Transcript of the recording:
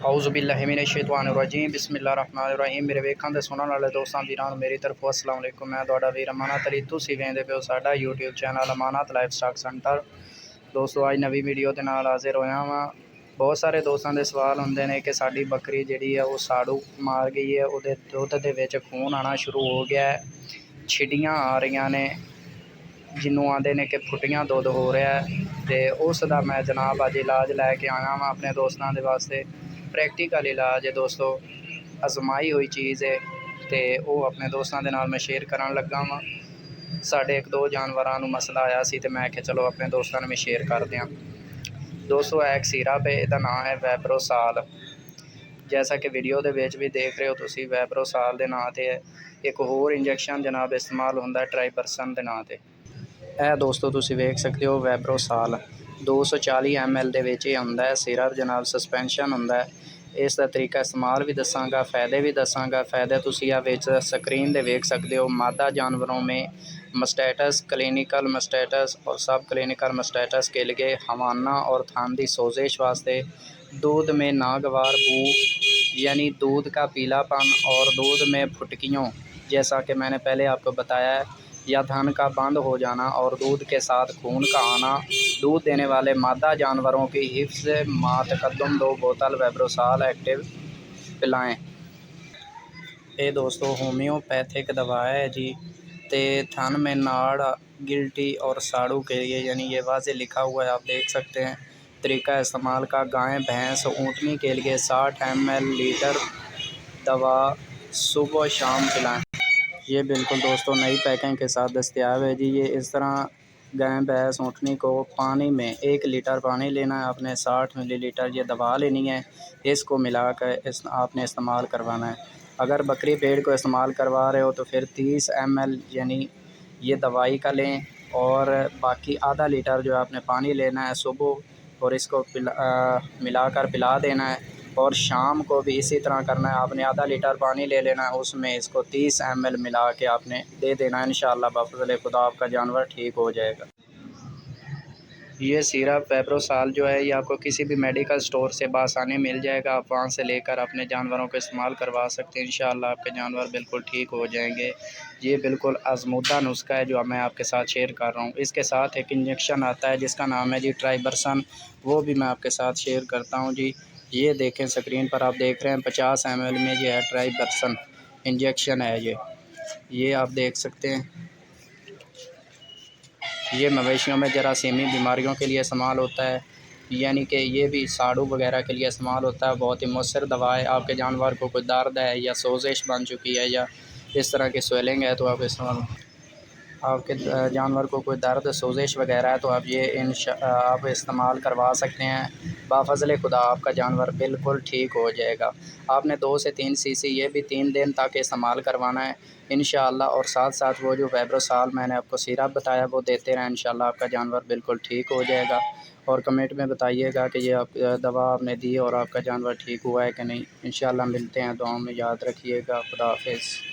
औज़ुबिल्लाहिमिनश्शैतानिर्रजीम बिस्मिल्लाहिर्रहमानिर्रहीम। मेरे वेखण ते सुनण वाले दोस्तां वीरां मेरी तरफों अस्सलाम वालेकुम। मैं तुहाडा वीर अमानत अली, तुसीं वेंदे पिओ साडा यूट्यूब चैनल अमानत लाइफ स्टॉक सेंटर। दोस्तों अज नवी वीडियो के नाल हाजिर होया वां। बहुत सारे दोस्तों के सवाल होंदे ने कि साडी बकरी जिहड़ी है वो साड़ू मार गई है, उहदे दुध दे विच खून आना शुरू हो गया है, छिड़ियाँ आ रही ने जिन्हों आते ने कि फुटियाँ दुध हो रहा है। तो उसका मैं जनाब अज इलाज लैके आया वां अपने दोस्तों के वास्ते। प्रैक्टिकल इलाज है दोस्तों, आजमाई हुई चीज़ है, तो वो अपने दोस्तों के नाल मैं शेयर करन लगा वां। साढ़े एक दो जानवरों मसला आया सी, तो मैं आख्या चलो अपने दोस्तों ने भी शेयर कर दें। दोस्तों एक सिरप है, इसका नाम है वैब्रोसाल। जैसा कि वीडियो के भी देख रहे हो तुसी, वैब्रोसाल के नाम से एक होर इंजैक्शन जनाब इस्तेमाल होंदा है ट्राइबरसन के नाम से। यह दोस्तों तुसी वेख सकते हो वैब्रोसाल 240 ml दे विच आउंदा है सिरप जनाब, सस्पेंशन होंदा है। इसका तरीका इस्तेमाल भी दसांगा, फ़ायदे भी दसांगा। फ़ायदे तुसी स्क्रीन ते वेख सकते हो। मादा जानवरों में मस्टैटस, क्लिनिकल मस्टैटस और सब क्लिनिकल मस्टैटस के लिए हवाना और थान की सोजिश वास्ते, दूध में नागवार बू यानी दूध का पीलापन और दूध में फुटकियों, जैसा कि मैंने पहले आपको बताया है, या धन का बंद हो जाना और दूध के साथ खून का आना, दूध देने वाले मादा जानवरों की हिफ्ज़ मातकद्दुम 2 बोतल वैब्रोसाल एक्टिव पिलाएं। ये दोस्तों होम्योपैथिक दवा है जी। ते थन में नाड़, गिल्टी और साड़ू के लिए यानी ये वाज़े लिखा हुआ है, आप देख सकते हैं। तरीका इस्तेमाल का, गाय, भैंस, ऊँटनी के लिए 60 ml लीटर दवा सुबह शाम पिलाएं। ये बिल्कुल दोस्तों नई पैकिंग के साथ दस्तयाब है जी। ये इस तरह गाय, भैंस, ऊँटनी को पानी में 1 लीटर पानी लेना है आपने, 60 मिलीलीटर ये दवा लेनी है, इसको मिलाकर आपने इस्तेमाल करवाना है। अगर बकरी भेड़ को इस्तेमाल करवा रहे हो तो फिर 30 ml यानी ये दवाई का लें, और बाकी आधा लीटर जो है आपने पानी लेना है सुबह, और इसको मिलाकर पिला देना है। और शाम को भी इसी तरह करना है, आपने आधा लीटर पानी ले लेना है, उसमें इसको 30 ml मिला के आपने दे देना है। इंशाअल्लाह बफ़ज़ल खुदा आपका जानवर ठीक हो जाएगा। ये सिरप वैब्रोसाल जो है ये आपको किसी भी मेडिकल स्टोर से बआसानी मिल जाएगा। आप वहाँ से लेकर अपने जानवरों को इस्तेमाल करवा सकते हैं। इंशाअल्लाह आपके जानवर बिल्कुल ठीक हो जाएंगे। ये बिल्कुल आज़मूदा नुस्खा है जो मैं आपके साथ शेयर कर रहा हूँ। इसके साथ एक इंजेक्शन आता है जिसका नाम है जी ट्राइबरसन, वो भी मैं आपके साथ शेयर करता हूँ जी। ये देखें स्क्रीन पर आप देख रहे हैं 50 ml में ये है ट्राइबरसन इंजेक्शन है। ये आप देख सकते हैं। ये मवेशियों में जरासीमी बीमारियों के लिए इस्तेमाल होता है, यानी कि ये भी साड़ू वगैरह के लिए इस्तेमाल होता है। बहुत ही मौसर दवा है। आपके जानवर को कोई दर्द है या सोजिश बन चुकी है या इस तरह की स्वेलिंग है तो आप इस्तेमाल, आपके जानवर को कोई दर्द, सोजिश वगैरह है तो आप ये आप इस्तेमाल करवा सकते हैं। बाफ़ज़ल खुदा आपका जानवर बिल्कुल ठीक हो जाएगा। आपने 2 से 3 सीसी ये भी 3 दिन तक इस्तेमाल करवाना है इंशाअल्लाह। और साथ साथ वो जो वैब्रोसाल मैंने आपको सिरप बताया वो देते रहें, इंशाअल्लाह आपका जानवर बिल्कुल ठीक हो जाएगा। और कमेंट में बताइएगा कि ये आप दवा आपने दी और आपका जानवर ठीक हुआ है कि नहीं। इंशाअल्लाह मिलते हैं, दुआओं में याद रखिएगा। खुदा हाफ़िज़।